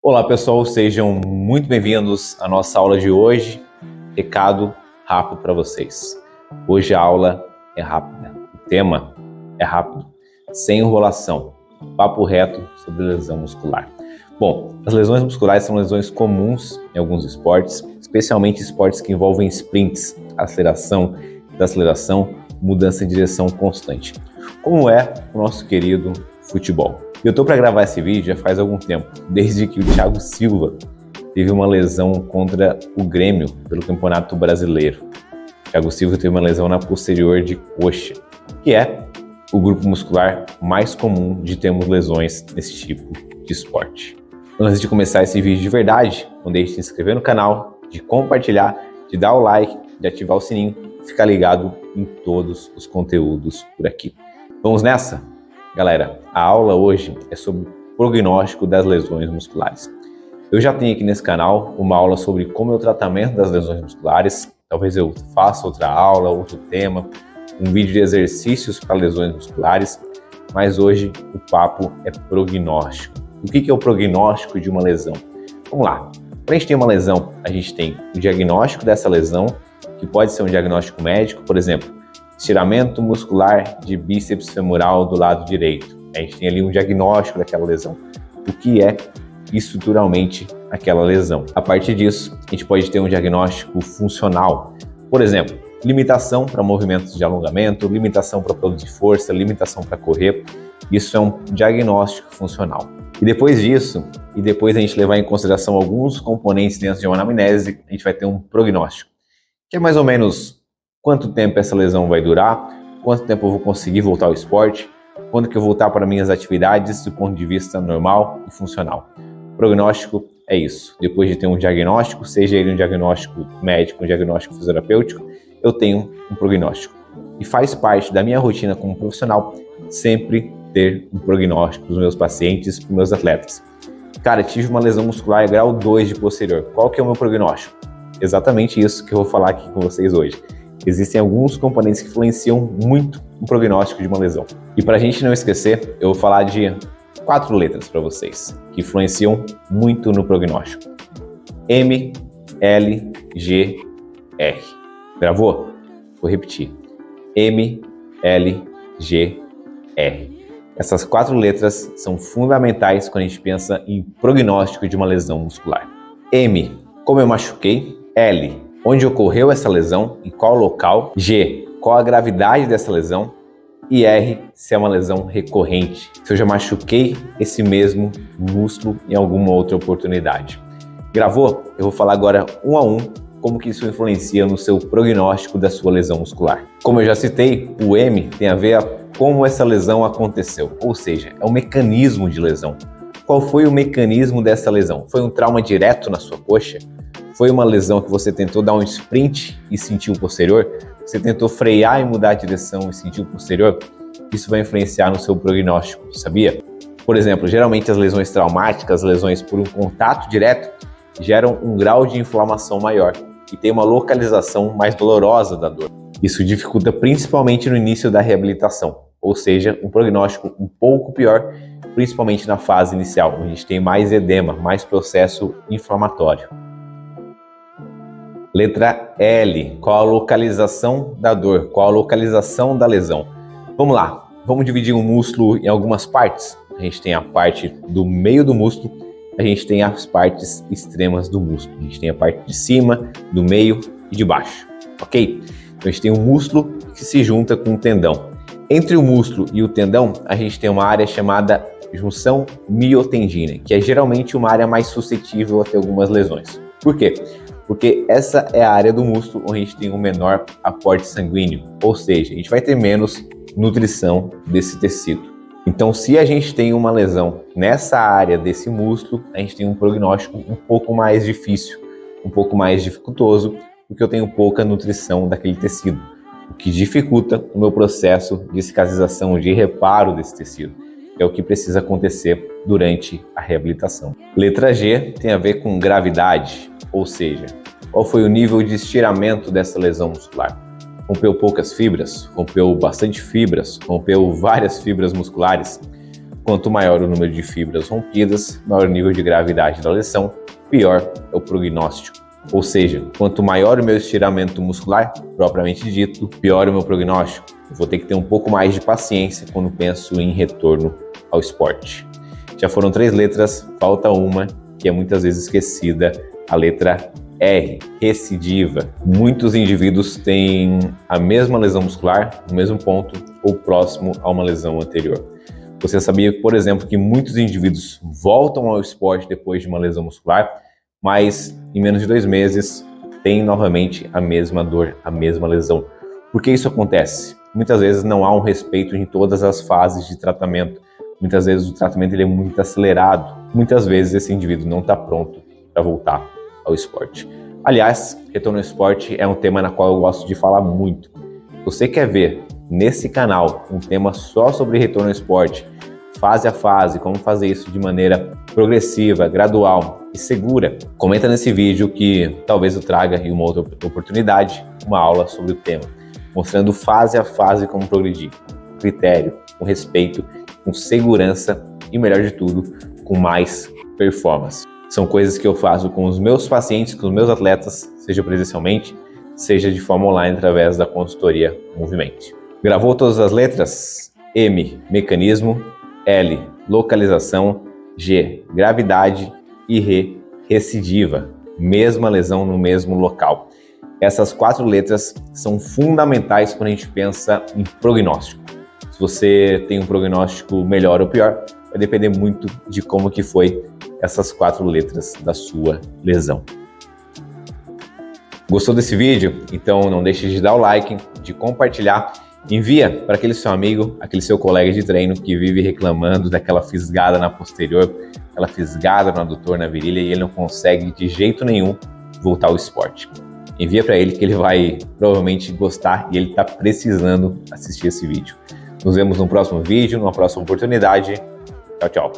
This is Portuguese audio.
Olá pessoal, sejam muito bem-vindos à nossa aula de hoje. Recado rápido para vocês. Hoje a aula é rápida, o tema é rápido, sem enrolação, papo reto sobre lesão muscular. Bom, as lesões musculares são lesões comuns em alguns esportes, especialmente esportes que envolvem sprints, aceleração, desaceleração, mudança de direção constante, como é o nosso querido futebol. Eu estou para gravar esse vídeo já faz algum tempo, desde que o Thiago Silva teve uma lesão contra o Grêmio pelo Campeonato Brasileiro. O Thiago Silva teve uma lesão na posterior de coxa, que é o grupo muscular mais comum de termos lesões nesse tipo de esporte. Antes de começar esse vídeo de verdade, não deixe de se inscrever no canal, de compartilhar, de dar o like, de ativar o sininho e ficar ligado em todos os conteúdos por aqui. Vamos nessa? Galera, a aula hoje é sobre prognóstico das lesões musculares. Eu já tenho aqui nesse canal uma aula sobre como é o tratamento das lesões musculares. Talvez eu faça outra aula, outro tema, um vídeo de exercícios para lesões musculares, mas hoje o papo é prognóstico. O que é o prognóstico de uma lesão? Vamos lá. Quando a gente tem uma lesão, a gente tem o diagnóstico dessa lesão, que pode ser um diagnóstico médico, por exemplo, estiramento muscular de bíceps femoral do lado direito. A gente tem ali um diagnóstico daquela lesão. O que é estruturalmente aquela lesão? A partir disso, a gente pode ter um diagnóstico funcional. Por exemplo, limitação para movimentos de alongamento, limitação para produzir força, limitação para correr. Isso é um diagnóstico funcional. E depois disso, e depois a gente levar em consideração alguns componentes dentro de uma anamnese, a gente vai ter um prognóstico, que é mais ou menos quanto tempo essa lesão vai durar, quanto tempo eu vou conseguir voltar ao esporte, quando que eu voltar para minhas atividades do ponto de vista normal e funcional. O prognóstico é isso. Depois de ter um diagnóstico, seja ele um diagnóstico médico, um diagnóstico fisioterapêutico, eu tenho um prognóstico. E faz parte da minha rotina como profissional sempre ter um prognóstico para os meus pacientes, para os meus atletas. Cara, tive uma lesão muscular grau 2 de posterior. Qual que é o meu prognóstico? Exatamente isso que eu vou falar aqui com vocês hoje. Existem alguns componentes que influenciam muito no prognóstico de uma lesão. E para a gente não esquecer, eu vou falar de 4 letras para vocês, que influenciam muito no prognóstico. M, L, G, R. Gravou? Vou repetir. M, L, G, R. Essas 4 letras são fundamentais quando a gente pensa em prognóstico de uma lesão muscular. M, como eu machuquei. L, onde ocorreu essa lesão, em qual local. G, qual a gravidade dessa lesão. E R, se é uma lesão recorrente, se eu já machuquei esse mesmo músculo em alguma outra oportunidade. Gravou? Eu vou falar agora um a um como que isso influencia no seu prognóstico da sua lesão muscular. Como eu já citei, o M tem a ver com como essa lesão aconteceu, ou seja, é um mecanismo de lesão. Qual foi o mecanismo dessa lesão? Foi um trauma direto na sua coxa? Foi uma lesão que você tentou dar um sprint e sentiu o posterior? Você tentou frear e mudar a direção e sentiu o posterior? Isso vai influenciar no seu prognóstico, sabia? Por exemplo, geralmente as lesões traumáticas, lesões por um contato direto, geram um grau de inflamação maior e tem uma localização mais dolorosa da dor. Isso dificulta principalmente no início da reabilitação, ou seja, um prognóstico um pouco pior, principalmente na fase inicial, onde a gente tem mais edema, mais processo inflamatório. Letra L, qual a localização da dor, qual a localização da lesão? Vamos lá, vamos dividir o músculo em algumas partes. A gente tem a parte do meio do músculo, a gente tem as partes extremas do músculo. A gente tem a parte de cima, do meio e de baixo, ok? Então a gente tem um músculo que se junta com um tendão. Entre o músculo e o tendão, a gente tem uma área chamada junção miotendina, que é geralmente uma área mais suscetível a ter algumas lesões. Por quê? Porque essa é a área do músculo onde a gente tem um menor aporte sanguíneo, ou seja, a gente vai ter menos nutrição desse tecido. Então, se a gente tem uma lesão nessa área desse músculo, a gente tem um prognóstico um pouco mais difícil, um pouco mais dificultoso, porque eu tenho pouca nutrição daquele tecido, o que dificulta o meu processo de cicatrização, de reparo desse tecido. É o que precisa acontecer durante a reabilitação. Letra G tem a ver com gravidade, ou seja, qual foi o nível de estiramento dessa lesão muscular. Rompeu poucas fibras, rompeu bastante fibras, rompeu várias fibras musculares. Quanto maior o número de fibras rompidas, maior o nível de gravidade da lesão, pior é o prognóstico. Ou seja, quanto maior o meu estiramento muscular, propriamente dito, pior o meu prognóstico. Eu vou ter que ter um pouco mais de paciência quando penso em retorno ao esporte. Já foram 3 letras, falta uma, que é muitas vezes esquecida, a letra R, recidiva. Muitos indivíduos têm a mesma lesão muscular, no mesmo ponto ou próximo a uma lesão anterior. Você sabia, por exemplo, que muitos indivíduos voltam ao esporte depois de uma lesão muscular, mas em menos de 2 meses tem novamente a mesma dor, a mesma lesão. Por que isso acontece? Muitas vezes não há um respeito em todas as fases de tratamento. Muitas vezes o tratamento ele é muito acelerado. Muitas vezes esse indivíduo não está pronto para voltar ao esporte. Aliás, retorno ao esporte é um tema na qual eu gosto de falar muito. Se você quer ver nesse canal um tema só sobre retorno ao esporte, fase a fase, como fazer isso de maneira progressiva, gradual e segura, comenta nesse vídeo que talvez eu traga em uma outra oportunidade uma aula sobre o tema, mostrando fase a fase como progredir, com critério, com respeito, com segurança e, melhor de tudo, com mais performance. São coisas que eu faço com os meus pacientes, com os meus atletas, seja presencialmente, seja de forma online através da consultoria Movimente. Gravou todas as letras? M, mecanismo, L, localização, G, gravidade e R, recidiva, mesma lesão no mesmo local. Essas 4 letras são fundamentais quando a gente pensa em prognóstico. Se você tem um prognóstico melhor ou pior, vai depender muito de como que foi essas 4 letras da sua lesão. Gostou desse vídeo? Então não deixe de dar o like, de compartilhar. Envia para aquele seu amigo, aquele seu colega de treino que vive reclamando daquela fisgada na posterior, aquela fisgada no adutor, na virilha, e ele não consegue de jeito nenhum voltar ao esporte. Envia para ele que ele vai provavelmente gostar e ele está precisando assistir esse vídeo. Nos vemos no próximo vídeo, numa próxima oportunidade. Tchau, tchau.